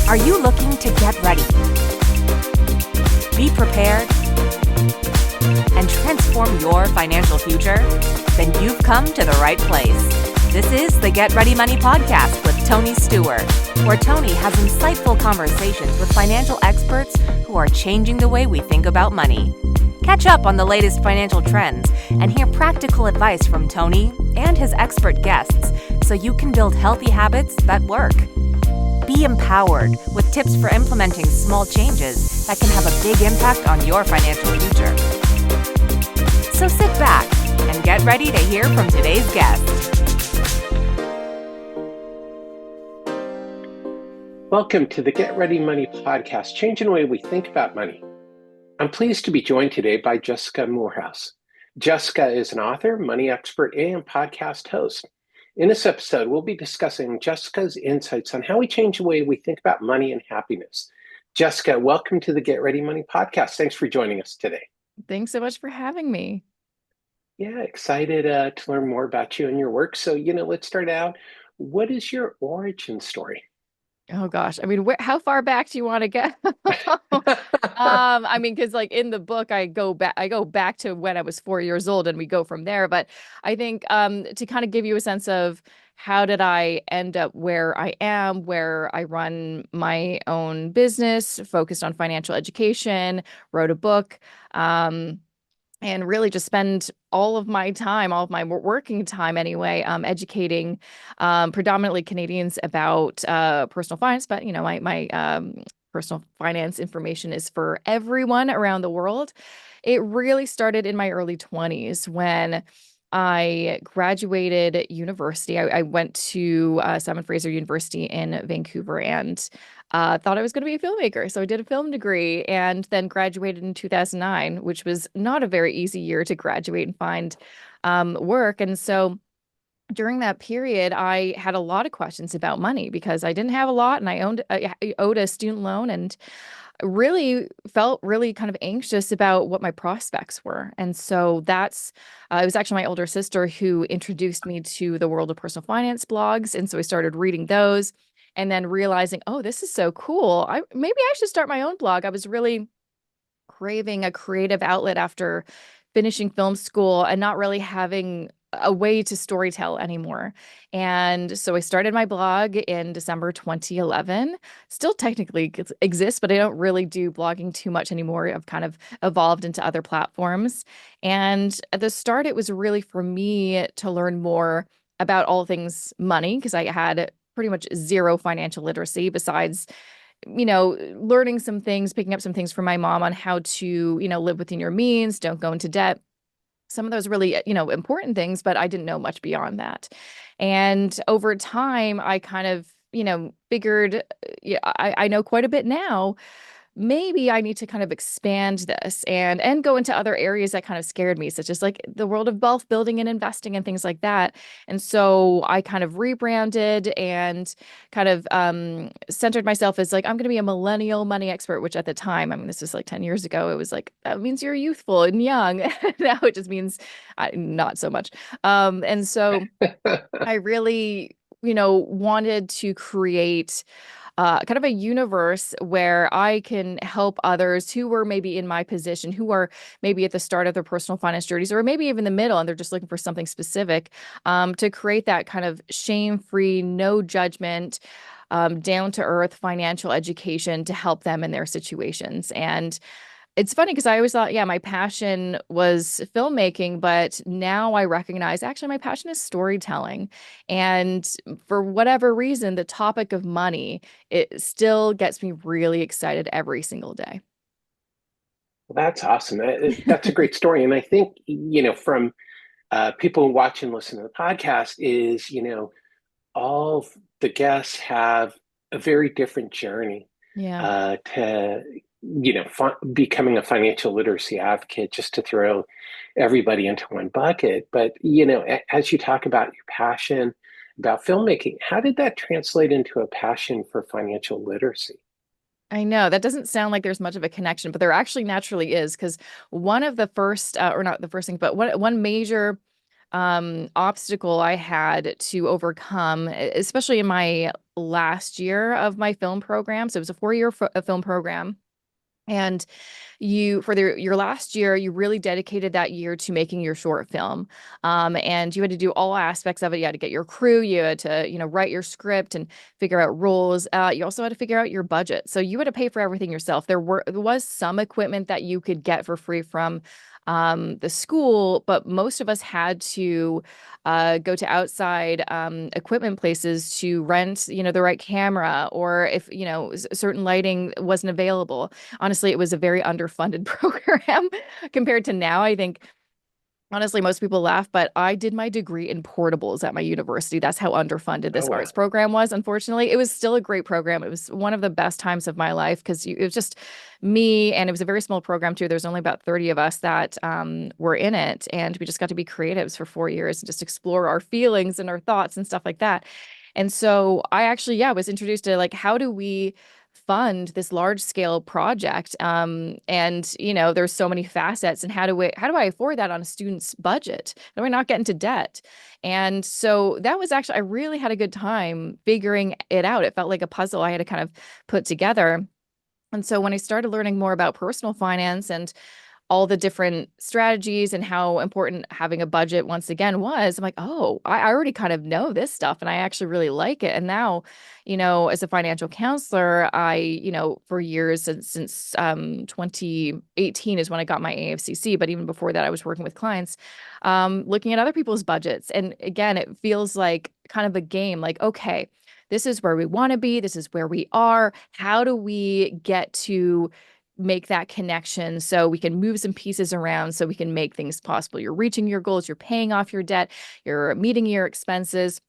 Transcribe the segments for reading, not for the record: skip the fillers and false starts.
Are you looking to get ready, be prepared, and transform your financial future? Then you've come to the right place. This is the Get Ready Money podcast with Tony Stewart, where Tony has insightful conversations with financial experts who are changing the way we think about money. Catch up on the latest financial trends and hear practical advice from Tony and his expert guests so you can build healthy habits that work. Be empowered with tips for implementing small changes that can have a big impact on your financial future. So sit back and get ready to hear from today's guest. Welcome to the Get Ready Money podcast, changing the way we think about money. I'm pleased to be joined today by Jessica Moorhouse. Jessica is an author, money expert, and podcast host. In this episode, we'll be discussing Jessica's insights on how we change the way we think about money and happiness. Jessica, welcome to the Get Ready Money podcast. Thanks for joining us today. Thanks so much for having me. Yeah, excited to learn more about you and your work. So, let's start out. What is your origin story? Oh gosh, how far back do you want to go? Because in the book, I go back to when I was 4 years old, and we go from there. But I think to kind of give you a sense of how did I end up where I am, where I run my own business, focused on financial education, wrote a book. And really just spend all of my working time anyway, educating predominantly Canadians about personal finance. But, my personal finance information is for everyone around the world. It really started in my early 20s when I graduated university. I went to Simon Fraser University in Vancouver and thought I was going to be a filmmaker. So I did a film degree and then graduated in 2009, which was not a very easy year to graduate and find work. And so during that period, I had a lot of questions about money because I didn't have a lot and I owed a student loan and really felt really kind of anxious about what my prospects were. And so it was actually my older sister who introduced me to the world of personal finance blogs. And so I started reading those and then realizing, oh, this is so cool. Maybe I should start my own blog. I was really craving a creative outlet after finishing film school and not really having a way to storytell anymore. And so I started my blog in December 2011. Still technically exists, but I don't really do blogging too much anymore. I've kind of evolved into other platforms. And at the start, it was really for me to learn more about all things money because I had pretty much zero financial literacy besides learning some things, picking up some things from my mom on how to, live within your means, don't go into debt. Some of those really, important things, but I didn't know much beyond that. And over time, I kind of, figured, I know quite a bit now. Maybe I need to kind of expand this and go into other areas that kind of scared me, such as like the world of wealth building and investing and things like that. And so I kind of rebranded and kind of centered myself as like, I'm going to be a millennial money expert, which at the time, this is like 10 years ago, it was like, that means you're youthful and young. Now it just means not so much. And so I really, wanted to create kind of a universe where I can help others who were maybe in my position, who are maybe at the start of their personal finance journeys, or maybe even the middle, and they're just looking for something specific, to create that kind of shame-free, no judgment, down-to-earth financial education to help them in their situations. And it's funny because I always thought, my passion was filmmaking, but now I recognize actually my passion is storytelling. And for whatever reason, the topic of money, it still gets me really excited every single day. Well, that's awesome. That's a great story. And I think, from people who watch and listen to the podcast is, all the guests have a very different journey to becoming a financial literacy advocate, just to throw everybody into one bucket. But, as you talk about your passion about filmmaking, how did that translate into a passion for financial literacy? I know that doesn't sound like there's much of a connection, but there actually naturally is because one of the first, or not the first thing, but one major obstacle I had to overcome, especially in my last year of my film program. So it was a 4-year film program. And your last year, you really dedicated that year to making your short film. And you had to do all aspects of it. You had to get your crew, you had to, write your script and figure out roles. You also had to figure out your budget. So you had to pay for everything yourself. There was some equipment that you could get for free from the school, but most of us had to go to outside equipment places to rent, the right camera, or if, certain lighting wasn't available. Honestly, it was a very underfunded program compared to now. I think honestly, most people laugh, but I did my degree in portables at my university. That's how underfunded Oh, this wow. arts program was. Unfortunately, it was still a great program. It was one of the best times of my life because it was just me, and it was a very small program too. There's only about 30 of us that were in it, and we just got to be creatives for 4 years and just explore our feelings and our thoughts and stuff like that. And so I actually, yeah, was introduced to like, how do we fund this large scale project? And there's so many facets, and how do I afford that on a student's budget? How do I not get into debt? And so that was actually, I really had a good time figuring it out. It felt like a puzzle I had to kind of put together. And so when I started learning more about personal finance and all the different strategies and how important having a budget once again was, I'm like, oh, I already kind of know this stuff and I actually really like it. And now, as a financial counselor, for years since 2018 is when I got my AFCC. But even before that, I was working with clients, looking at other people's budgets. And again, it feels like kind of a game, like, okay, this is where we want to be. This is where we are. How do we get to make that connection so we can move some pieces around so we can make things possible? You're reaching your goals, you're paying off your debt, you're meeting your expenses.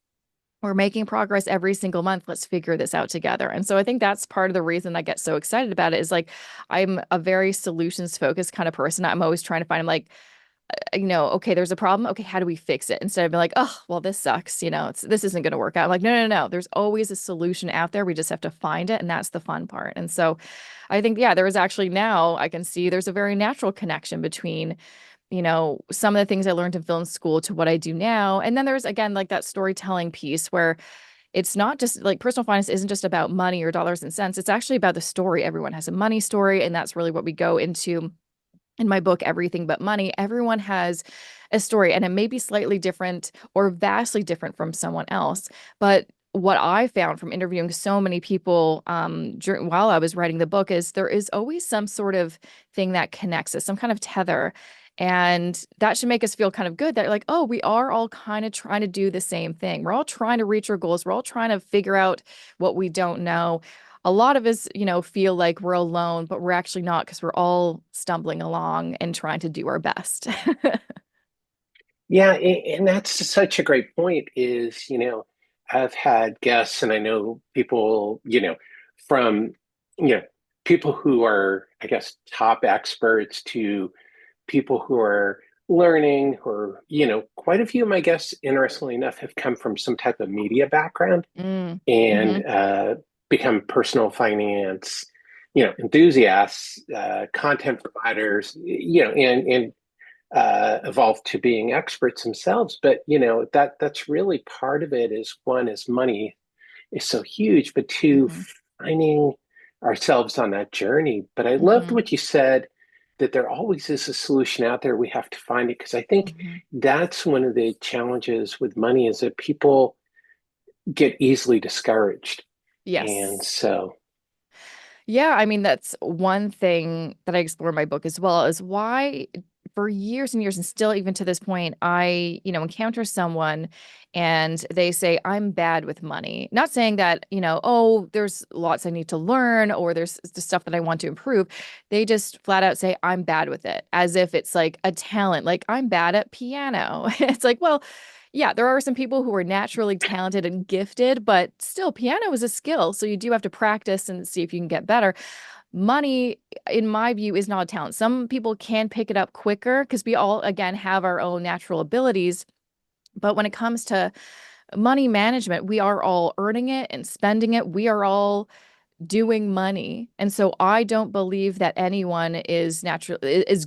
We're making progress every single month. Let's figure this out together. And so I think that's part of the reason I get so excited about it is like, I'm a very solutions focused kind of person. I'm always trying to find, I'm like, okay, there's a problem. Okay, how do we fix it? Instead of being like, oh, well, this sucks. This isn't going to work out. I'm like, no, no, no. There's always a solution out there. We just have to find it. And that's the fun part. And so I think, yeah, there is actually, now I can see there's a very natural connection between, some of the things I learned in film school to what I do now. And then there's, again, like that storytelling piece where it's not just like, personal finance isn't just about money or dollars and cents. It's actually about the story. Everyone has a money story. And that's really what we go into in my book, Everything But Money. Everyone has a story, and it may be slightly different or vastly different from someone else. But what I found from interviewing so many people while I was writing the book is there is always some sort of thing that connects us, some kind of tether. And that should make us feel kind of good that, like, oh, we are all kind of trying to do the same thing. We're all trying to reach our goals. We're all trying to figure out what we don't know. A lot of us, feel like we're alone, but we're actually not, because we're all stumbling along and trying to do our best. Yeah, and that's such a great point is, I've had guests and I know people, from, you know, people who are, I guess, top experts to people who are learning, or, quite a few of my guests, interestingly enough, have come from some type of media background Mm. and Hmm. become personal finance, enthusiasts, content providers, and evolved to being experts themselves. But that's really part of it. Is one is money is so huge, but two, Hmm. finding ourselves on that journey. But I loved Hmm. what you said, that there always is a solution out there. We have to find it, because I think Hmm. that's one of the challenges with money, is that people get easily discouraged. And Yes. so, Yeah, I mean, that's one thing that I explore in my book as well, is why for years and years, and still even to this point, I, encounter someone and they say, I'm bad with money. Not saying that, oh, there's lots I need to learn or there's the stuff that I want to improve. They just flat out say, I'm bad with it, as if it's like a talent, like I'm bad at piano. It's like, well, yeah, there are some people who are naturally talented and gifted, but still, piano is a skill. So you do have to practice and see if you can get better. Money, in my view, is not a talent. Some people can pick it up quicker because we all, again, have our own natural abilities. But when it comes to money management, we are all earning it and spending it. We are all doing money. And so I don't believe that anyone is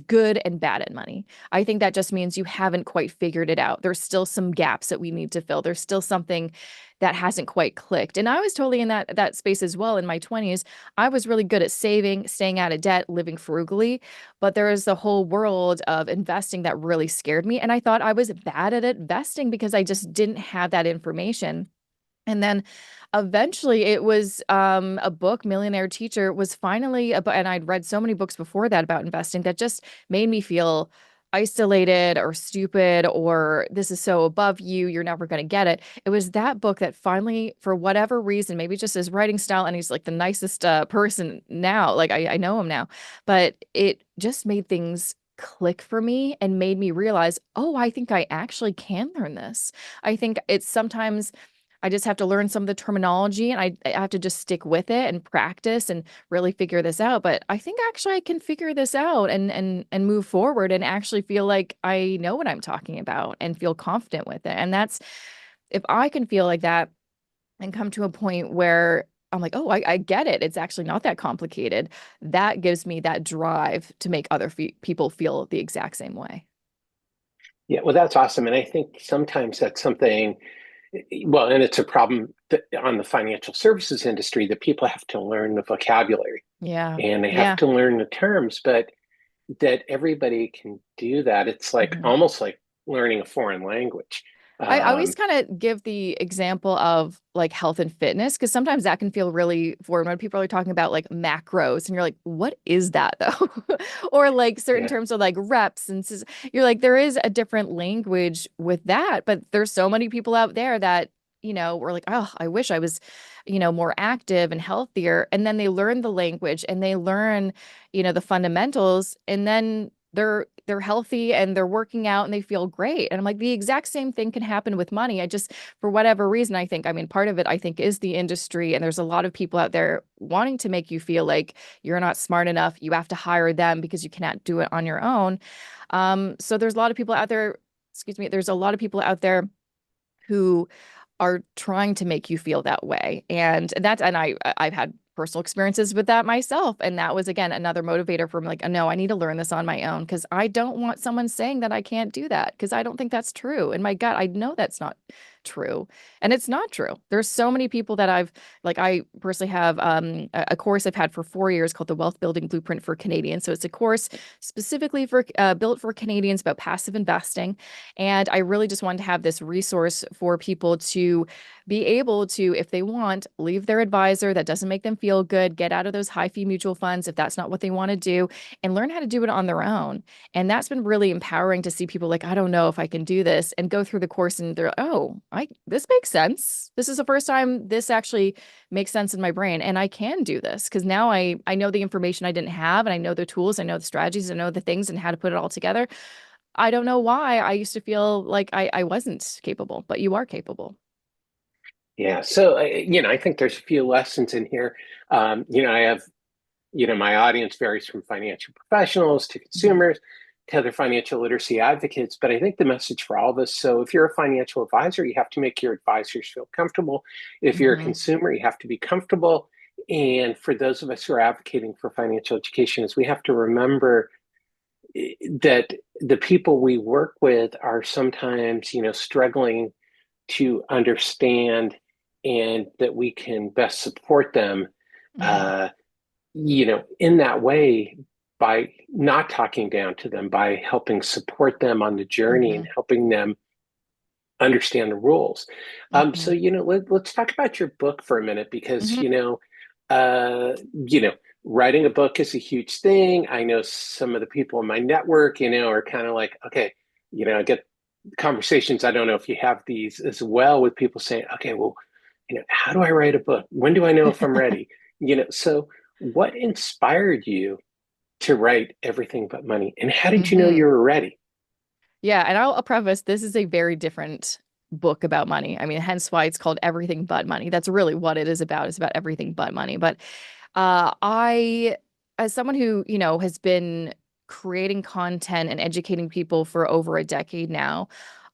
good and bad at money. I think that just means you haven't quite figured it out. There's still some gaps that we need to fill. There's still something that hasn't quite clicked. And I was totally in that space as well in my 20s. I was really good at saving, staying out of debt, living frugally, but there is the whole world of investing that really scared me. And I thought I was bad at investing because I just didn't have that information. And then eventually it was a book, Millionaire Teacher, was finally and I'd read so many books before that about investing that just made me feel isolated or stupid or this is so above you, you're never going to get it. It was that book that finally, for whatever reason, maybe just his writing style, and he's like the nicest person now, like I know him now, but it just made things click for me and made me realize, oh, I think I actually can learn this. I think it's sometimes I just have to learn some of the terminology and I have to just stick with it and practice and really figure this out. But I think actually I can figure this out and move forward and actually feel like I know what I'm talking about and feel confident with it. And that's if I can feel like that and come to a point where I'm like, oh, I get it. It's actually not that complicated. That gives me that drive to make other people feel the exact same way. Yeah, well, that's awesome. And I think sometimes that's something, well, and it's a problem that on the financial services industry that people have to learn the vocabulary Yeah. and they have Yeah. to learn the terms, but that everybody can do that. It's like Mhm. almost like learning a foreign language. I always Um, kind of give the example of like health and fitness because sometimes that can feel really foreign when people are talking about like macros and you're like, what is that though? Or like certain yeah, terms of like reps and you're like, there is a different language with that, but there's so many people out there that, we're like, oh, I wish I was, more active and healthier. And then they learn the language and they learn, the fundamentals and then they're healthy and they're working out and they feel great. And I'm like, the exact same thing can happen with money. I just, for whatever reason, I mean, part of it, I think, is the industry. And there's a lot of people out there wanting to make you feel like you're not smart enough. You have to hire them because you cannot do it on your own. So there's a lot of people out there, excuse me, there's a lot of people out there who are trying to make you feel that way. And I've had personal experiences with that myself. And that was again another motivator for me, like, no, I need to learn this on my own because I don't want someone saying that I can't do that because I don't think that's true. In my gut, I know that's not true. And it's not true. There's so many people that I personally have a course I've had for 4 years called the Wealth Building Blueprint for Canadians. So it's a course specifically for built for Canadians about passive investing. And I really just wanted to have this resource for people to be able to, if they want, leave their advisor that doesn't make them feel good, get out of those high fee mutual funds if that's not what they want to do, and learn how to do it on their own. And that's been really empowering to see people like, I don't know if I can do this, and go through the course and they're, oh, this makes sense. This is the first time this actually makes sense in my brain. And I can do this because now I know the information I didn't have, and I know the tools, I know the strategies, I know the things and how to put it all together. I don't know why I used to feel like I wasn't capable, but you are capable. yeah. So, I think there's a few lessons in here. I have, my audience varies from financial professionals to Mhm. consumers to other financial literacy advocates. But I think the message for all of us, so if you're a financial advisor, you have to make your advisors feel comfortable. If you're a Mhm. consumer, you have to be comfortable. And for those of us who are advocating for financial education, is we have to remember that the people we work with are sometimes, struggling to understand and that we can best support them, Mhm. uh, in that way by not talking down to them, by helping support them on the journey and Mhm. helping them understand the rules. So, Mhm. let's talk about your book for a minute because, Mhm. uh, you know, writing a book is a huge thing. I know some of the people in my network, are kind of like, okay, I get conversations. I don't know if you have these as well with people saying, okay, well, how do I write a book? When do I know if I'm ready? So what inspired you to write Everything But Money? And how did you know you Mhm. were ready? Yeah, and I'll preface this is a very different book about money. I mean, hence why it's called Everything But Money. That's really what it is about. It's about everything but money. But I, as someone who, has been creating content and educating people for over a decade now,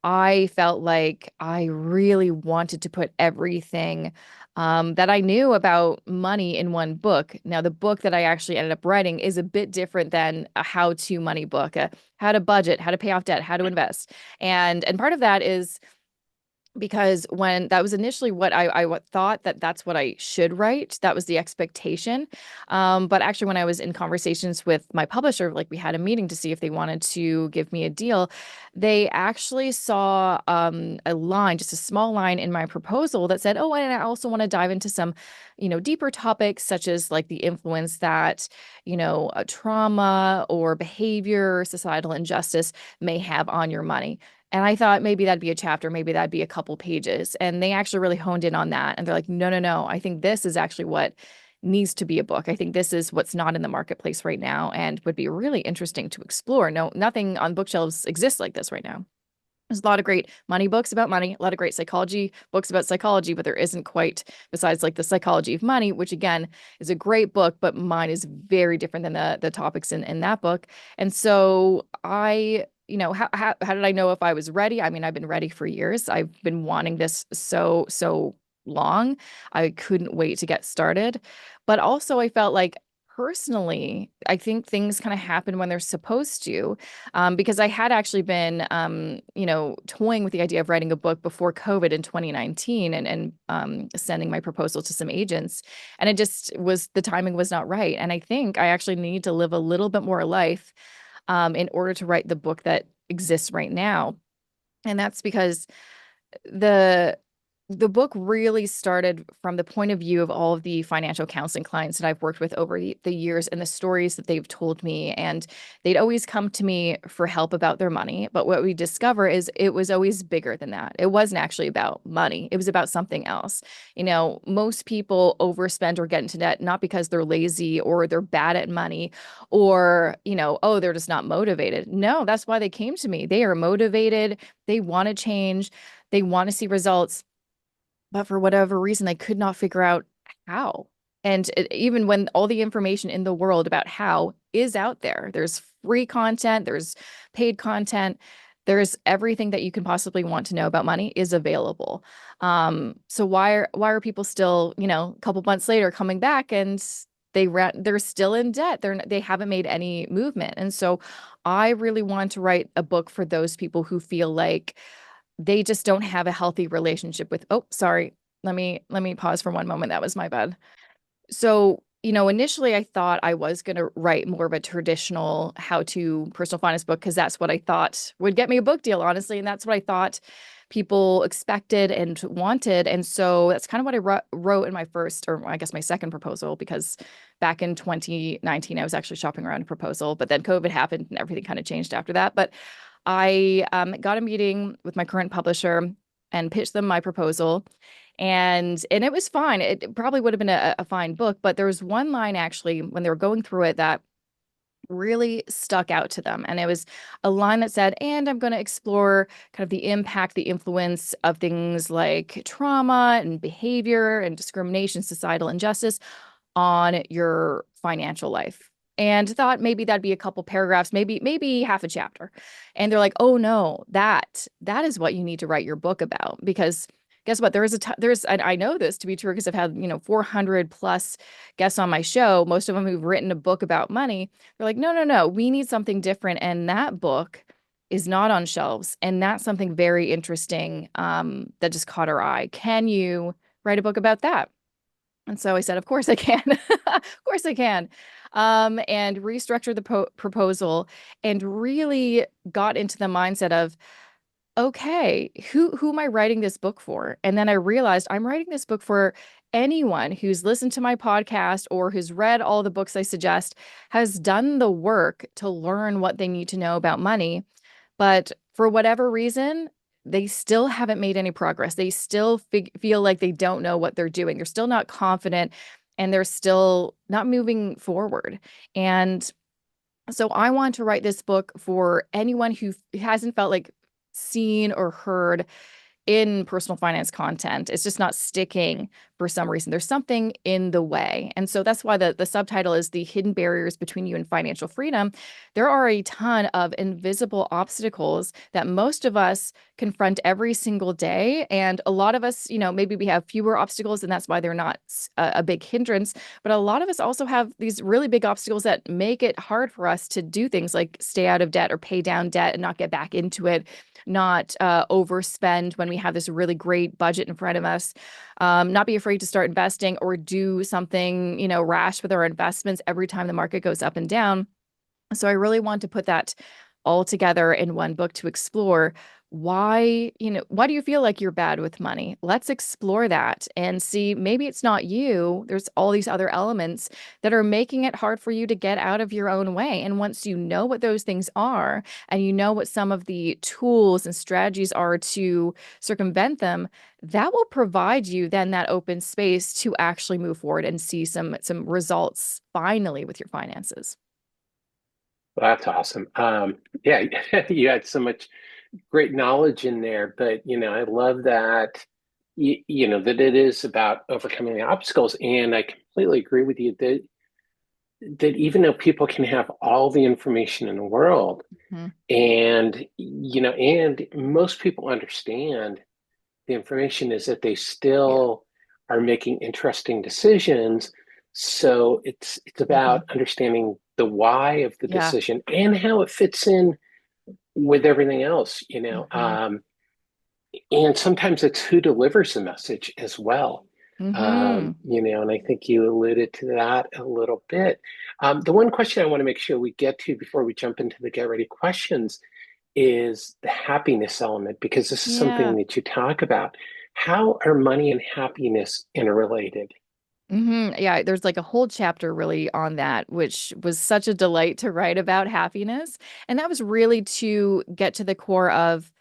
I felt like I really wanted to put everything that I knew about money in one book. Now, the book that I actually ended up writing is a bit different than a how-to money book, how to budget, how to pay off debt, how to invest. And part of that is because when that was initially what I thought that that's what I should write, that was the expectation. But actually, when I was in conversations with my publisher, like we had a meeting to see if they wanted to give me a deal, they actually saw a line, just a small line in my proposal that said, "Oh, and I also want to dive into some, deeper topics such as like the influence that, trauma or behavior, societal injustice may have on your money." And I thought maybe that'd be a chapter, maybe that'd be a couple pages. And they actually really honed in on that. And they're like, no, no, no. I think this is actually what needs to be a book. I think this is what's not in the marketplace right now and would be really interesting to explore. No, nothing on bookshelves exists like this right now. There's a lot of great money books about money, a lot of great psychology books about psychology, but there isn't quite, besides like The Psychology of Money, which again is a great book, but mine is very different than the topics in that book. And so how did I know if I was ready? I mean, I've been ready for years. I've been wanting this so long. I couldn't wait to get started. But also I felt like personally, I think things kind of happen when they're supposed to, because I had actually been, toying with the idea of writing a book before COVID in 2019 and sending my proposal to some agents. And it just was, the timing was not right. And I think I actually need to live a little bit more life in order to write the book that exists right now. And that's because the the book really started from the point of view of all of the financial counseling clients that I've worked with over the years and the stories that they've told me. And they'd always come to me for help about their money. But what we discover is it was always bigger than that. It wasn't actually about money, it was about something else. Most people overspend or get into debt not because they're lazy or they're bad at money or, oh, they're just not motivated. No, that's why they came to me. They are motivated. They want to change. They want to see results, but for whatever reason, they could not figure out how. And even when all the information in the world about how is out there, there's free content, there's paid content, there's everything that you can possibly want to know about money is available. So why are people still, a couple months later coming back and they're still in debt. They haven't made any movement. And so I really want to write a book for those people who feel like they just don't have a healthy relationship with, oh, sorry. Let me pause for one moment. That was my bad. So, initially I thought I was going to write more of a traditional how-to personal finance book because that's what I thought would get me a book deal, honestly. And that's what I thought people expected and wanted. And so that's kind of what I wrote in my first, or I guess my second proposal, because back in 2019, I was actually shopping around a proposal, but then COVID happened and everything kind of changed after that. But I got a meeting with my current publisher and pitched them my proposal. And it was fine. It probably would have been a fine book, but there was one line actually when they were going through it that really stuck out to them. And it was a line that said, and I'm going to explore kind of the impact, the influence of things like trauma and behavior and discrimination, societal injustice on your financial life. And thought maybe that'd be a couple paragraphs, maybe half a chapter. And they're like, "Oh no, that is what you need to write your book about." Because guess what? And I know this to be true because I've had 400 plus guests on my show, most of them who've written a book about money. They're like, "No, no, no, we need something different." And that book is not on shelves, and that's something very interesting that just caught our eye. Can you write a book about that? And so I said, of course I can. Of course I can. And restructured the proposal and really got into the mindset of, okay, who am I writing this book for? And then I realized I'm writing this book for anyone who's listened to my podcast or who's read all the books I suggest, has done the work to learn what they need to know about money. But for whatever reason, they still haven't made any progress. They still feel like they don't know what they're doing. They're still not confident and they're still not moving forward. And so I want to write this book for anyone who hasn't felt like seen or heard in personal finance content. It's just not sticking for some reason. There's something in the way. And so that's why the subtitle is The Hidden Barriers Between You and Financial Freedom. There are a ton of invisible obstacles that most of us confront every single day. And a lot of us, maybe we have fewer obstacles and that's why they're not a big hindrance. But a lot of us also have these really big obstacles that make it hard for us to do things like stay out of debt or pay down debt and not get back into it, not overspend when we have this really great budget in front of us, not be afraid to start investing or do something, rash with our investments every time the market goes up and down. So I really want to put that all together in one book to explore why do you feel like you're bad with money? Let's explore that and see maybe it's not you. There's all these other elements that are making it hard for you to get out of your own way. And once you know what those things are and you know what some of the tools and strategies are to circumvent them, that will provide you then that open space to actually move forward and see some results finally with your finances. Well, that's awesome. Yeah, you had so much great knowledge in there, but I love that that it is about overcoming the obstacles, and I completely agree with you that even though people can have all the information in the world, Mhm. and most people understand the information, is that they still are making interesting decisions. So it's Mhm. about understanding the why of the Yeah. decision and how it fits in with everything else, Mhm. and sometimes it's who delivers the message as well. Mhm. And I think you alluded to that a little bit. The one question I want to make sure we get to before we jump into the get ready questions is the happiness element, because this is Yeah. something that you talk about. How are money and happiness interrelated? Yeah, there's like a whole chapter really on that, which was such a delight to write about happiness. And that was really to get to the core of,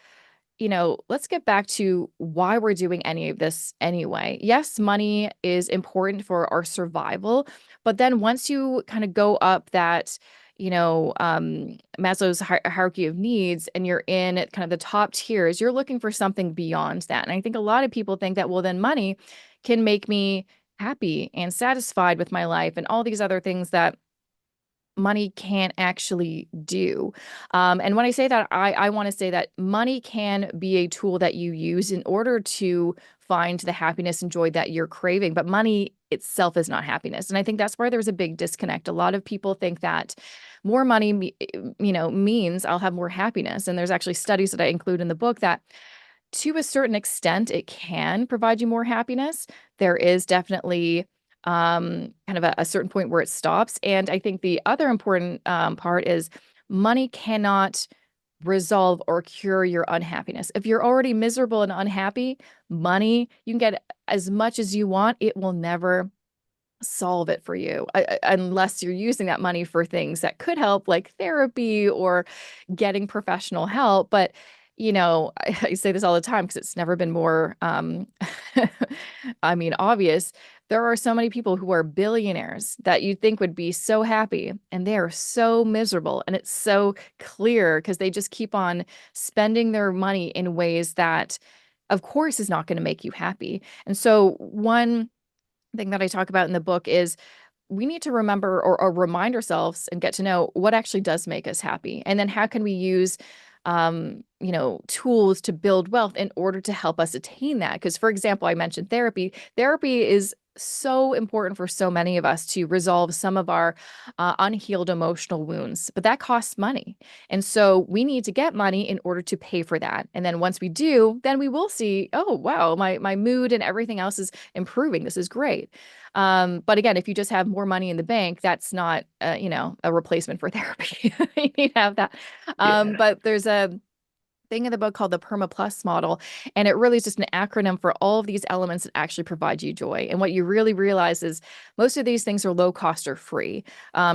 let's get back to why we're doing any of this anyway. Yes, money is important for our survival, but then once you kind of go up that, Maslow's hierarchy of needs and you're in kind of the top tiers, you're looking for something beyond that. And I think a lot of people think that, well, then money can make me happy and satisfied with my life and all these other things that money can't actually do. And when I say that, I want to say that money can be a tool that you use in order to find the happiness and joy that you're craving. But money itself is not happiness. And I think that's where there's a big disconnect. A lot of people think that more money, means I'll have more happiness. And there's actually studies that I include in the book that to a certain extent, it can provide you more happiness. There is definitely kind of a certain point where it stops. And I think the other important part is money cannot resolve or cure your unhappiness. If you're already miserable and unhappy, money, you can get as much as you want. It will never solve it for you unless you're using that money for things that could help, like therapy or getting professional help. But I say this all the time because it's never been more obvious. There are so many people who are billionaires that you'd think would be so happy and they are so miserable, and it's so clear because they just keep on spending their money in ways that of course is not going to make you happy. And so one thing that I talk about in the book is we need to remember or remind ourselves and get to know what actually does make us happy. And then how can we use, tools to build wealth in order to help us attain that? Because, for example, I mentioned therapy. Therapy is so important for so many of us to resolve some of our unhealed emotional wounds, but that costs money. And so we need to get money in order to pay for that. And then once we do, then we will see, oh, wow, my mood and everything else is improving. This is great. But again, if you just have more money in the bank, that's not, a replacement for therapy. You need to have that. Yeah. But there's a thing in the book called the Perma Plus model. And it really is just an acronym for all of these elements that actually provide you joy. And what you really realize is most of these things are low cost or free,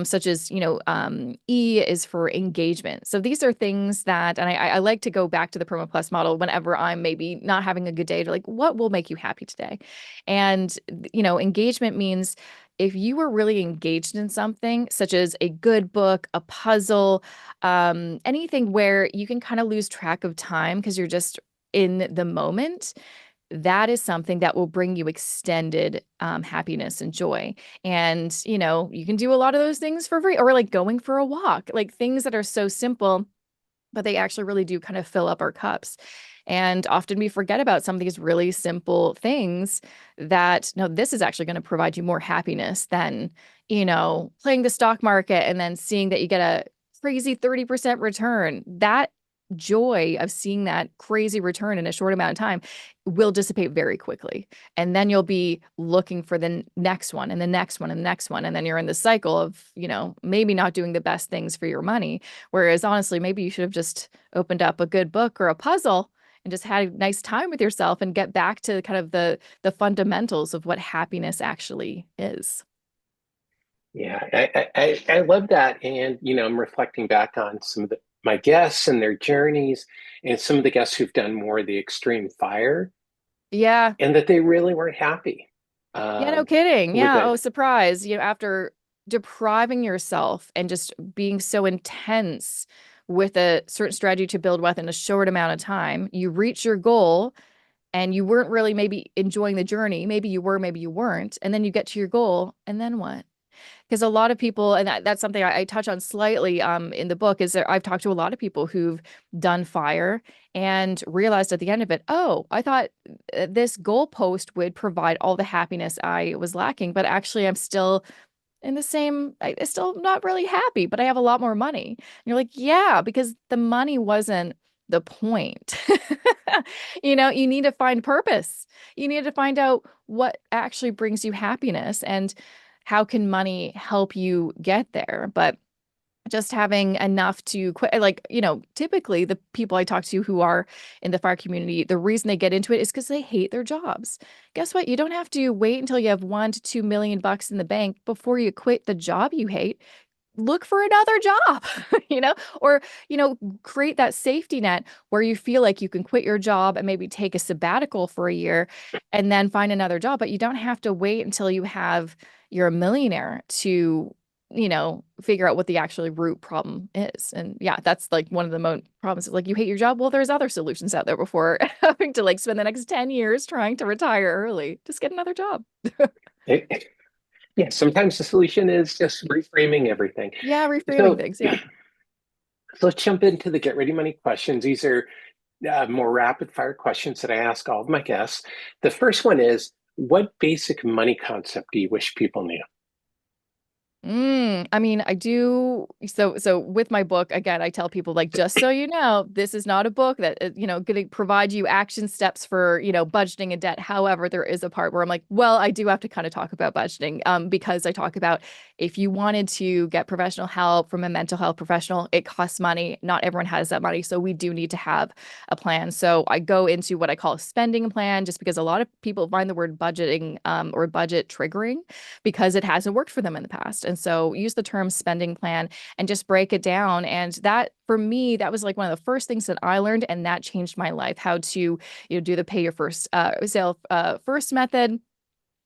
such as, E is for engagement. So these are things that, and I like to go back to the Perma Plus model whenever I'm maybe not having a good day to like, what will make you happy today? And, engagement means if you were really engaged in something, such as a good book, a puzzle, anything where you can kind of lose track of time because you're just in the moment, that is something that will bring you extended happiness and joy. And, you can do a lot of those things for free, or like going for a walk, like things that are so simple, but they actually really do kind of fill up our cups. And often we forget about some of these really simple things that, no, this is actually going to provide you more happiness than, playing the stock market and then seeing that you get a crazy 30% return. That joy of seeing that crazy return in a short amount of time will dissipate very quickly. And then you'll be looking for the next one and the next one and the next one. And then you're in the cycle of, maybe not doing the best things for your money. Whereas honestly, maybe you should have just opened up a good book or a puzzle and just had a nice time with yourself and get back to kind of the fundamentals of what happiness actually is. Yeah, I love that. And, I'm reflecting back on some of my guests and their journeys and some of the guests who've done more of the extreme fire Yeah. and that they really weren't happy Yeah, no kidding. with Yeah. it. Oh, surprise. After depriving yourself and just being so intense with a certain strategy to build wealth in a short amount of time, you reach your goal and you weren't really maybe enjoying the journey. Maybe you were, maybe you weren't. And then you get to your goal, and then what? Because a lot of people, and that's something I touch on slightly in the book, is that I've talked to a lot of people who've done fire and realized at the end of it, oh, I thought this goalpost would provide all the happiness I was lacking, but actually I'm still in the same, I still not really happy, but I have a lot more money. And you're like, yeah, because the money wasn't the point. You need to find purpose. You need to find out what actually brings you happiness and how can money help you get there. But just having enough to quit, like, typically the people I talk to who are in the fire community, the reason they get into it is because they hate their jobs. Guess what? You don't have to wait until you have 1 to 2 million bucks in the bank before you quit the job you hate. Look for another job, or, create that safety net where you feel like you can quit your job and maybe take a sabbatical for a year and then find another job. But you don't have to wait until you're a millionaire to, figure out what the actually root problem is. And yeah, that's like one of the most problems. Like, you hate your job. Well, there's other solutions out there before having to like spend the next 10 years trying to retire early. Just get another job. Yeah, sometimes the solution is just reframing everything. Yeah, reframing So, things. Yeah. so let's jump into the Get Ready Money questions. These are more rapid fire questions that I ask all of my guests. The first one is, what basic money concept do you wish people knew? I mean, I do. So with my book, again, I tell people, like, just so you know, this is not a book that, going to provide you action steps for, budgeting and debt. However, there is a part where I'm like, well, I do have to kind of talk about budgeting, because I talk about if you wanted to get professional help from a mental health professional, it costs money. Not everyone has that money. So we do need to have a plan. So I go into what I call a spending plan, just because a lot of people find the word budgeting, or budget triggering because it hasn't worked for them in the past. And so use the term spending plan and just break it down. And that, for me, that was like one of the first things that I learned, and that changed my life. How to, do the pay your first sale first method.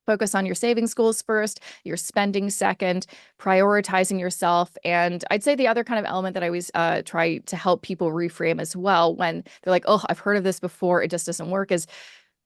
Focus on your savings goals first, your spending second, prioritizing yourself. And I'd say the other kind of element that I always try to help people reframe as well when they're like, oh, I've heard of this before, it just doesn't work, is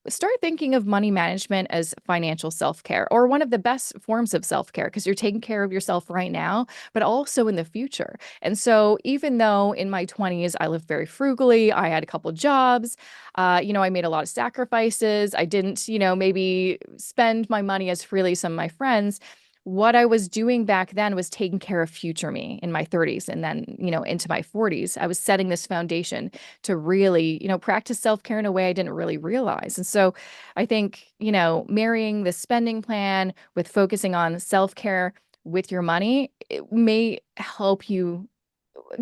start thinking of money management as financial self-care, or one of the best forms of self-care, because you're taking care of yourself right now, but also in the future. And so even though in my 20s, I lived very frugally, I had a couple jobs, I made a lot of sacrifices. I didn't, maybe spend my money as freely as some of my friends. What I was doing back then was taking care of future me in my 30s and then, into my 40s. I was setting this foundation to really, practice self-care in a way I didn't really realize. And so I think, marrying the spending plan with focusing on self-care with your money, it may help you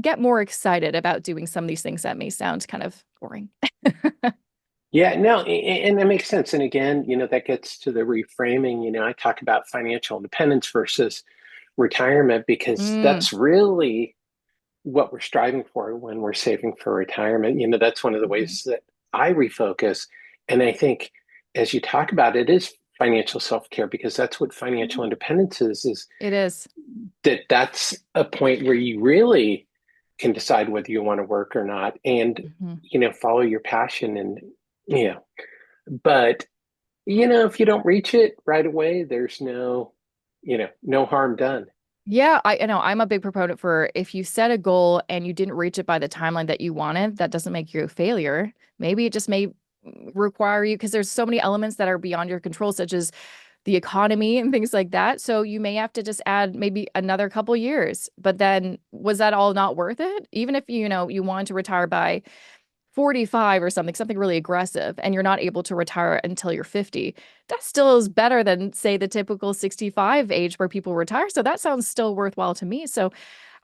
get more excited about doing some of these things that may sound kind of boring. Yeah, no, and that makes sense. And again, that gets to the reframing. I talk about financial independence versus retirement because Mm, that's really what we're striving for when we're saving for retirement. That's one of the mhm, ways that I refocus. And I think as you talk about it is financial self-care because that's what financial mhm. independence is It is. that's a point where you really can decide whether you want to work or not, and Mhm. follow your passion. And you know but if you don't reach it right away, there's no harm done. Yeah, I know I'm a big proponent for if you set a goal and you didn't reach it by the timeline that you wanted, that doesn't make you a failure. Maybe it just may require you because there's so many elements that are beyond your control, such as the economy and things like that. So you may have to just add maybe another couple years. But then was that all not worth it? Even if you want to retire by 45 or something really aggressive, and you're not able to retire until you're 50, that still is better than, say, the typical 65 age where people retire. So that sounds still worthwhile to me. So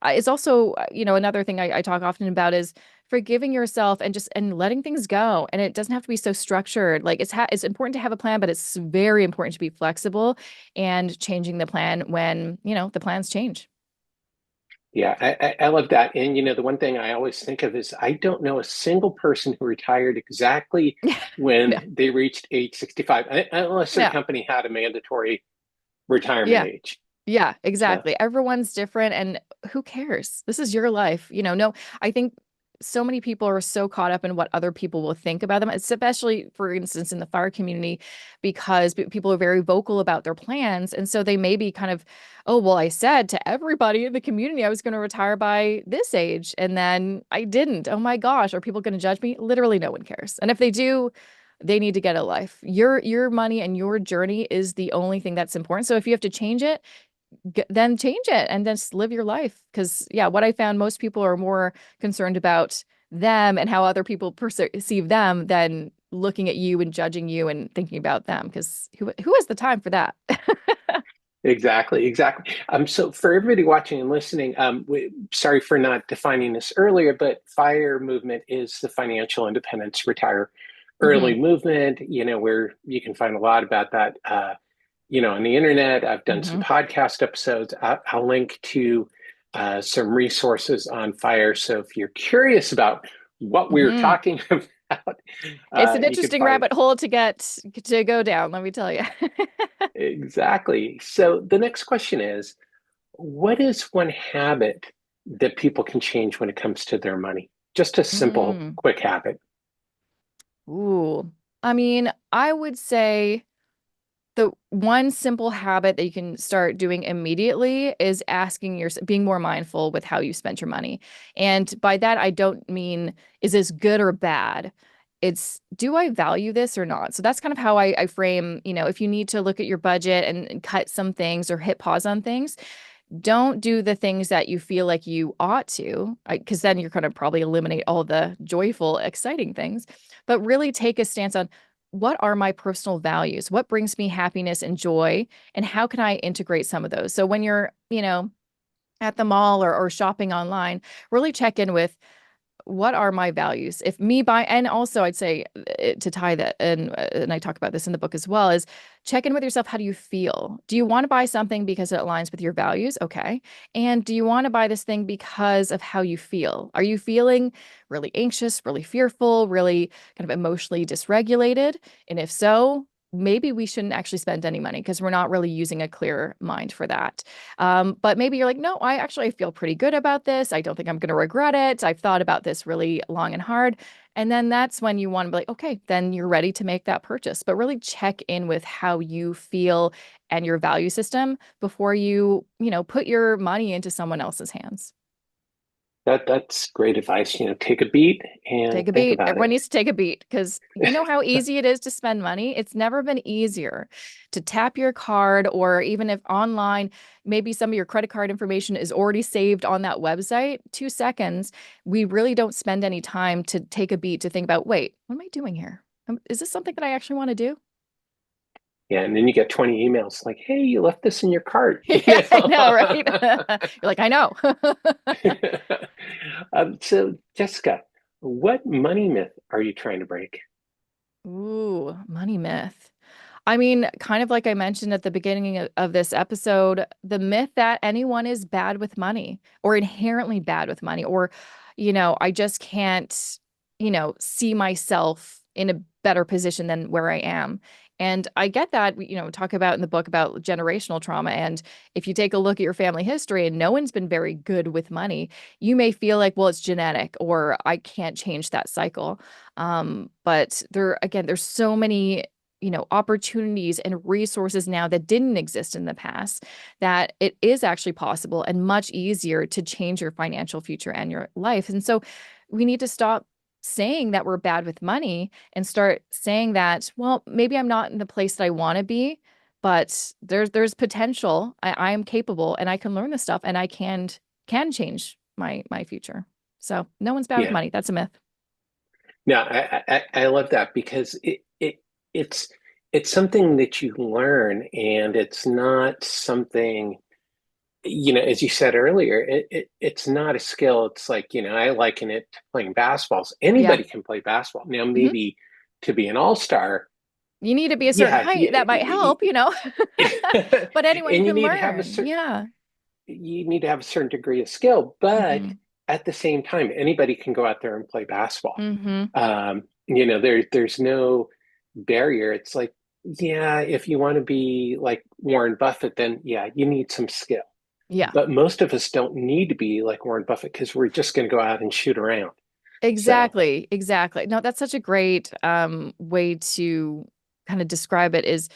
it's also, another thing I talk often about is forgiving yourself and just and letting things go. And it doesn't have to be so structured. Like it's important to have a plan, but it's very important to be flexible and changing the plan when, the plans change. Yeah, I love that. And the one thing I always think of is I don't know a single person who retired exactly No, when they reached age 65, unless their no. company had a mandatory retirement Yeah. age. Yeah, So exactly. Everyone's different and who cares? This is your life. No, I think so many people are so caught up in what other people will think about them, especially, for instance, in the fire community, because people are very vocal about their plans. And so they may be kind of, oh, well, I said to everybody in the community I was going to retire by this age, and then I didn't. Oh my gosh, are people going to judge me? Literally, no one cares. And if they do, they need to get a life. Your money and your journey is the only thing that's important. So if you have to change it, then change it and then just live your life. Because, yeah, what I found, most people are more concerned about them and how other people perceive them than looking at you and judging you and thinking about them. Because who has the time for that? exactly, exactly. So for everybody watching and listening, sorry for not defining this earlier, but FIRE movement is the Financial Independence Retire Early Hmm. movement. Where you can find a lot about that. On the internet. I've done some Hmm. podcast episodes. I'll link to some resources on FIRE. So if you're curious about what we were Hmm. talking about, It's an you can interesting find rabbit hole to go down, let me tell you. exactly. So the next question is, what is one habit that people can change when it comes to their money? Just a simple, Mm. quick habit. Ooh. I mean, I would say the one simple habit that you can start doing immediately is being more mindful with how you spend your money. And by that, I don't mean, is this good or bad? It's, do I value this or not? So that's kind of how I frame, if you need to look at your budget and cut some things or hit pause on things, don't do the things that you feel like you ought to, because then you're going to probably eliminate all the joyful, exciting things, but really take a stance on what are my personal values? What brings me happiness and joy? And how can I integrate some of those? So when you're, at the mall or shopping online, really check in with, what are my values? If me buy, and also I'd say, to tie that, and I talk about this in the book as well, is check in with yourself. How do you feel? Do you want to buy something because it aligns with your values? Okay. And do you want to buy this thing because of how you feel? Are you feeling really anxious, really fearful, really kind of emotionally dysregulated? And if so, maybe we shouldn't actually spend any money because we're not really using a clear mind for that. But maybe you're like, no, I feel pretty good about this. I don't think I'm going to regret it. I've thought about this really long and hard. And then that's when you want to be like, okay, then you're ready to make that purchase. But really check in with how you feel and your value system before you put your money into someone else's hands. That's great advice. Take a beat and Take a think beat. about Everyone it. needs to take a beat because you know how easy it is to spend money. It's never been easier to tap your card, or even if online, maybe some of your credit card information is already saved on that website, 2 seconds. We really don't spend any time to take a beat to think about, wait, what am I doing here? Is this something that I actually want to do? Yeah, and then you get 20 emails like, "Hey, you left this in your cart." Yeah, I know, right? You're like, I know. So, Jessica, what money myth are you trying to break? Ooh, money myth. I mean, kind of like I mentioned at the beginning of this episode, the myth that anyone is bad with money or inherently bad with money, or, I just can't, see myself in a better position than where I am. And I get that, talk about in the book about generational trauma. And if you take a look at your family history and no one's been very good with money, you may feel like, well, it's genetic or I can't change that cycle. But there's so many, opportunities and resources now that didn't exist in the past, that it is actually possible and much easier to change your financial future and your life. And so we need to stop saying that we're bad with money and start saying that, well, maybe I'm not in the place that I want to be, but there's potential. I am capable and I can learn this stuff and I can change my future. So no one's bad with Yeah. money. That's a myth. No, I love that because it's it's something that you learn, and it's not something, as you said earlier, it's not a skill. It's like, I liken it to playing basketballs. Yeah. Anybody can play basketball. Now, Hmm. maybe to be an all-star, You need to be a certain yeah, height. That might help, but anyone and can learn. Yeah. you need to have a certain degree of skill, but Hmm. at the same time, anybody can go out there and play basketball. Hmm. There's no barrier. It's like, yeah, if you want to be like Warren Buffett, then yeah, you need some skill. Yeah. But most of us don't need to be like Warren Buffett because we're just going to go out and shoot around. So Exactly. Exactly. No, that's such a great way to kind of describe it is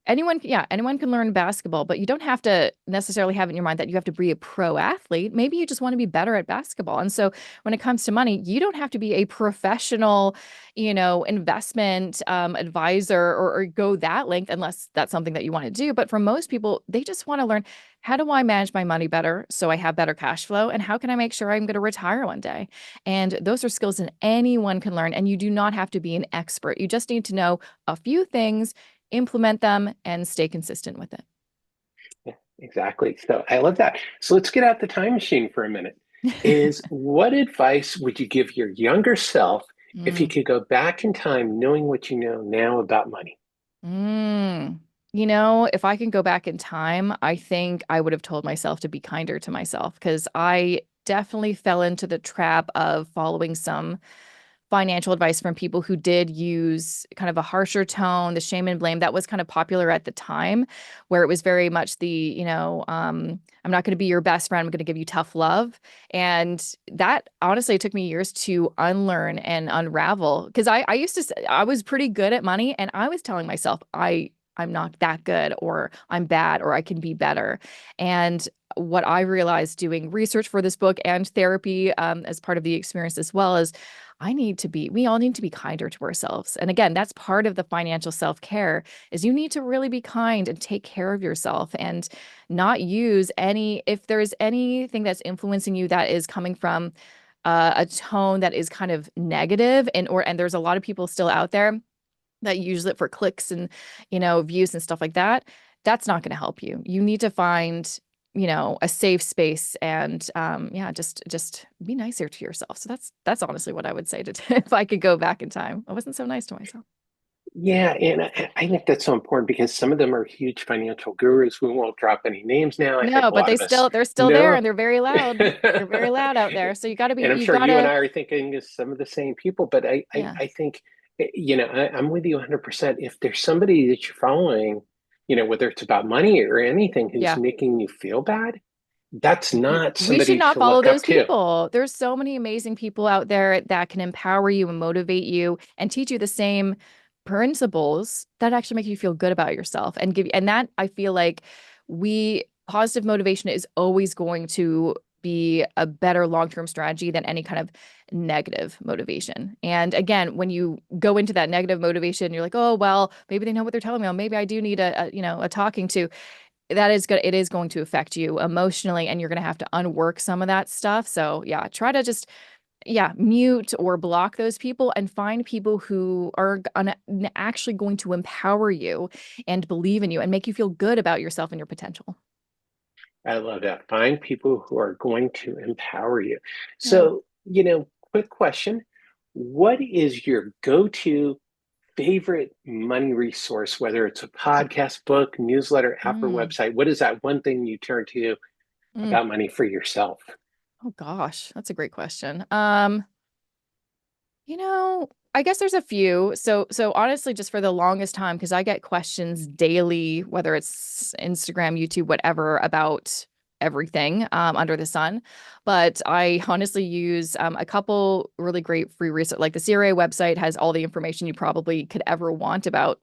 anyone can learn basketball, but you don't have to necessarily have in your mind that you have to be a pro athlete. Maybe you just want to be better at basketball. And so when it comes to money, you don't have to be a professional, investment advisor or go that length unless that's something that you want to do. But for most people, they just want to learn, how do I manage my money better so I have better cash flow? And how can I make sure I'm going to retire one day? And those are skills that anyone can learn. And you do not have to be an expert. You just need to know a few things, implement them, and stay consistent with it. yeah, exactly. So I love that. So let's get out the time machine for a minute. Is What advice would you give your younger self if you Mm. could go back in time knowing what you know now about money? Mm. If I can go back in time, I think I would have told myself to be kinder to myself because I definitely fell into the trap of following some financial advice from people who did use kind of a harsher tone, the shame and blame that was kind of popular at the time, where it was very much I'm not going to be your best friend. I'm going to give you tough love. And that honestly, it took me years to unlearn and unravel because I used to say I was pretty good at money and I was telling myself I'm not that good or I'm bad or I can be better. And what I realized doing research for this book and therapy as part of the experience as well is we all need to be kinder to ourselves. And again, that's part of the financial self-care is you need to really be kind and take care of yourself and not use if there's anything that's influencing you that is coming from a tone that is kind of negative and there's a lot of people still out there that use it for clicks and views and stuff like that. That's not going to help you. You need to find a safe space and yeah, just be nicer to yourself. So that's honestly what I would say to if I could go back in time. I wasn't so nice to myself. Yeah, and I think that's so important because some of them are huge financial gurus. We won't drop any names now. I think No, a but lot of us they're still there know. and they're very loud. They're very loud out there. So And I'm you sure you and gotta, I are thinking of some of the same people, but yeah, I think, I'm with you 100%. If there's somebody that you're following, whether it's about money or anything, who's yeah. making you feel bad, that's not We should somebody not to follow look up those to. people. There's so many amazing people out there that can empower you and motivate you and teach you the same principles that actually make you feel good about yourself and and that I feel like positive motivation is always going to be a better long-term strategy than any kind of negative motivation. And again, when you go into that negative motivation, you're like, oh, well, maybe they know what they're telling me. Oh, maybe I do need a talking to. That is good. It is going to affect you emotionally and you're going to have to unwork some of that stuff. So yeah, try to just, yeah, mute or block those people and find people who are actually going to empower you and believe in you and make you feel good about yourself and your potential. I love that. Find people who are going to empower you. Yeah. So, quick question. What is your go-to favorite money resource, whether it's a podcast, book, newsletter, app, or Mm, website? What is that one thing you turn to mm. about money for yourself? Oh gosh, that's a great question. You know, I guess there's a few. So honestly, just for the longest time, because I get questions daily, whether it's Instagram, YouTube, whatever, about everything under the sun. But I honestly use a couple really great free resources. Like the CRA website has all the information you probably could ever want about,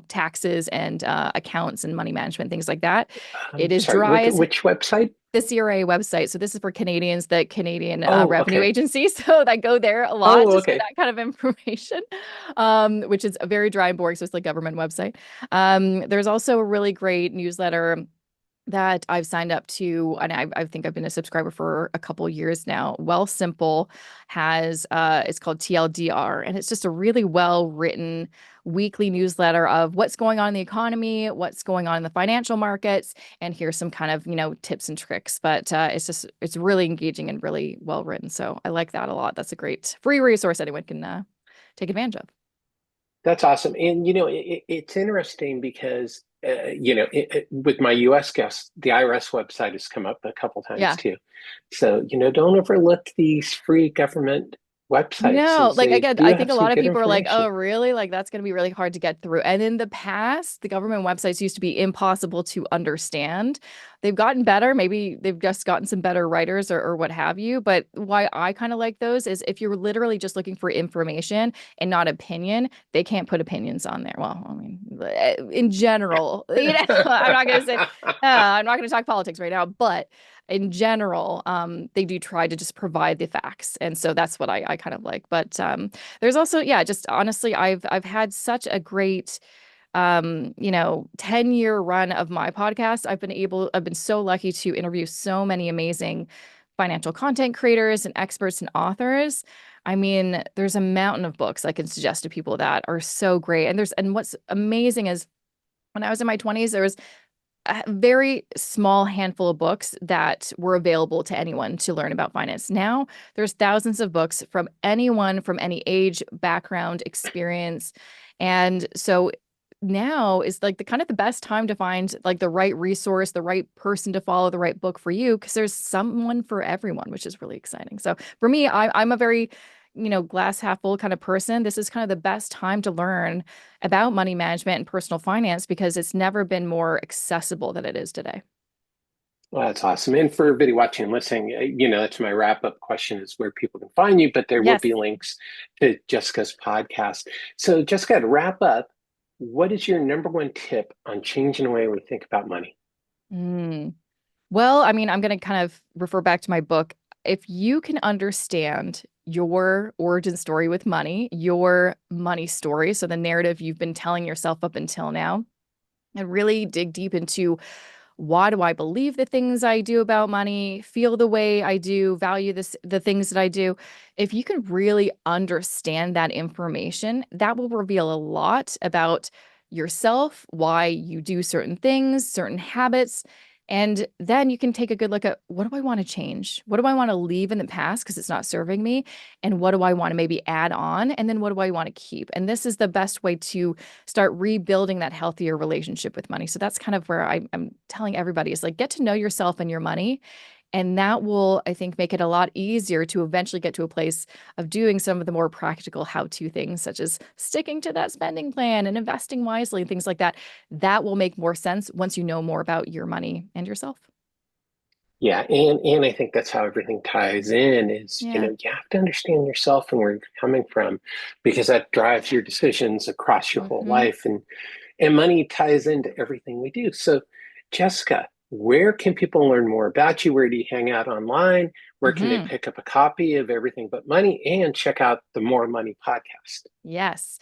taxes and accounts and money management, things like that. It is Sorry, dry as which website? the CRA website. So this is for Canadians, the Canadian Oh, Revenue okay. Agency. So that go there a lot Oh, just for okay. that kind of information, which is a very dry and boring. So it's like government website. There's also a really great newsletter that I've signed up to, and I think I've been a subscriber for a couple years now. Well Simple has it's called TLDR, and it's just a really well written weekly newsletter of what's going on in the economy, what's going on in the financial markets, and here's some kind of tips and tricks. But it's really engaging and really well written, so I like that a lot. That's a great free resource anyone can take advantage of. That's awesome. And it's interesting because with my US guests, the IRS website has come up a couple times Yeah. too. So, don't overlook these free government websites No, as like they again, do I have think a some lot of good people are like, oh, information. really? Like that's going to be really hard to get through. And in the past, the government websites used to be impossible to understand. They've gotten better. Maybe they've just gotten some better writers or what have you. But why I kind of like those is if you're literally just looking for information and not opinion, they can't put opinions on there. Well, I mean, in general, I'm not going to talk politics right now, but in general, they do try to just provide the facts, and so that's what I kind of like. But there's also, yeah, just honestly, I've had such a great 10-year run of my podcast. I've been so lucky to interview so many amazing financial content creators and experts and authors. I mean, there's a mountain of books I can suggest to people that are so great. And what's amazing is when I was in my 20s, there was a very small handful of books that were available to anyone to learn about finance. Now there's thousands of books from anyone from any age, background, experience. And so now is like the kind of the best time to find like the right resource, the right person to follow, the right book for you, because there's someone for everyone, which is really exciting. So for me, I'm a very glass half full kind of person. This is kind of the best time to learn about money management and personal finance because it's never been more accessible than it is today. Well, that's awesome. And for everybody watching and listening, that's my wrap up question is where people can find you, but there will Yes. be links to Jessica's podcast. So, Jessica, to wrap up, what is your number one tip on changing the way we think about money? Mm. Well, I mean, I'm going to kind of refer back to my book. If you can understand your origin story with money, your money story, so the narrative you've been telling yourself up until now, and really dig deep into why do I believe the things I do about money, feel the way I do, value the things that I do. If you can really understand that information, that will reveal a lot about yourself, why you do certain things, certain habits. And then you can take a good look at what do I want to change? What do I want to leave in the past because it's not serving me? And what do I want to maybe add on? And then what do I want to keep? And this is the best way to start rebuilding that healthier relationship with money. So that's kind of where I'm telling everybody is like, get to know yourself and your money. And that will, I think, make it a lot easier to eventually get to a place of doing some of the more practical how-to things, such as sticking to that spending plan and investing wisely and things like that. That will make more sense once you know more about your money and yourself. Yeah, and I think that's how everything ties in is, Yeah. you have to understand yourself and where you're coming from because that drives your decisions across your whole Hmm. life and money ties into everything we do. So, Jessica, where can people learn more about you? Where do you hang out online? Where can they Hmm. pick up a copy of Everything But Money and check out the More Money podcast? Yes.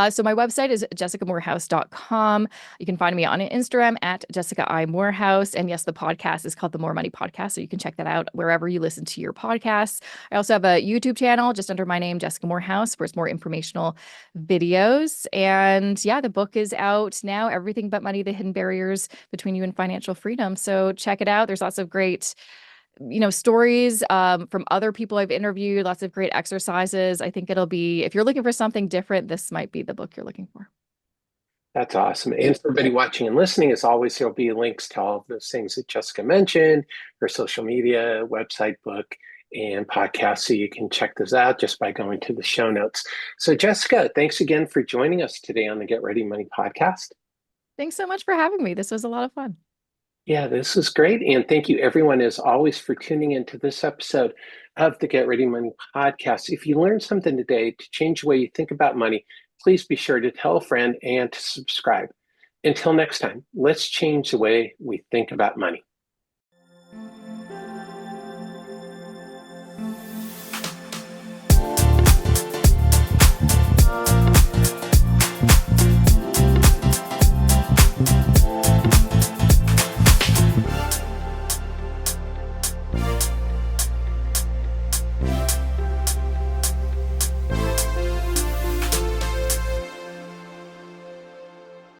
So my website is jessicamoorhouse.com. You can find me on Instagram at Jessica I Moorhouse. And yes, the podcast is called the More Money Podcast. So you can check that out wherever you listen to your podcasts. I also have a YouTube channel just under my name, Jessica Moorhouse, where it's more informational videos. And yeah, the book is out now, Everything But Money, The Hidden Barriers Between You and Financial Freedom. So check it out. There's lots of great stories from other people I've interviewed, lots of great exercises. I think it'll be, if you're looking for something different, this might be the book you're looking for. That's awesome. And for everybody watching and listening, as always, there'll be links to all of those things that Jessica mentioned, her social media, website, book, and podcasts. So you can check those out just by going to the show notes. So Jessica, thanks again for joining us today on the Get Ready Money podcast. Thanks so much for having me. This was a lot of fun. Yeah, this is great. And thank you, everyone, as always, for tuning into this episode of the Get Ready Money podcast. If you learned something today to change the way you think about money, please be sure to tell a friend and to subscribe. Until next time, let's change the way we think about money.